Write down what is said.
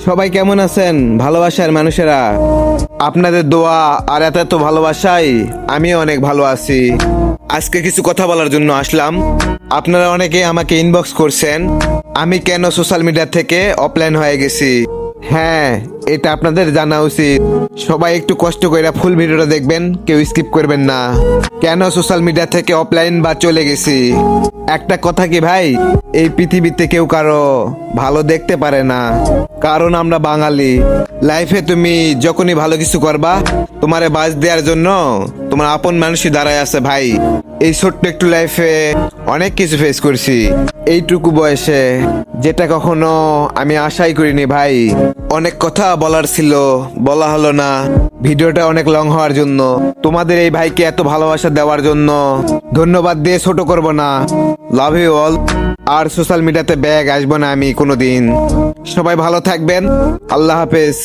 সবাই কেমন আছেন ভালোবাসার মানুষেরা? আপনাদের দোয়া আর এত এত ভালোবাসায় আমি অনেক ভালো আছি। আজকে কিছু কথা বলার জন্য আসলাম। আপনারা অনেকে আমাকে ইনবক্স করছেন আমি কেন সোশ্যাল মিডিয়া থেকে অফলাইন হয়ে গেছি। হ্যাঁ, এটা আপনাদের জানা উচিত। সবাই একটু কষ্ট করে ফুল ভিডিওটা দেখবেন, কেউ স্কিপ করবেন না। কেন সোশ্যাল মিডিয়া থেকে অফলাইন বা চলে গেছি? একটা কথা কি ভাই, এই পৃথিবীতে কেউ কারো ভালো দেখতে পারে না, কারণ আমরা বাঙালি। লাইফে তুমি যখনই ভালো কিছু করবা, তোমারে বাজ দেওয়ার জন্য তোমার আপন মানুষই দাঁড়ায় আছে ভাই। এই ছোট্ট একটু লাইফে অনেক কিছু ফেস করছি এইটুকু বয়সে, যেটা কখনো আমি আশাই করিনি ভাই। অনেক কথা বলার ছিল, বলা হলো না। ভিডিওটা অনেক লং হওয়ার জন্য, তোমাদের এই ভাইকে এত ভালোবাসা দেওয়ার জন্য ধন্যবাদ দিয়ে ছোট করব না। Love you all. আর সোশ্যাল মিডিয়াতে ব্যাগ আসবো না আমি কোনোদিন। সবাই ভালো থাকবেন। আল্লাহ হাফেজ।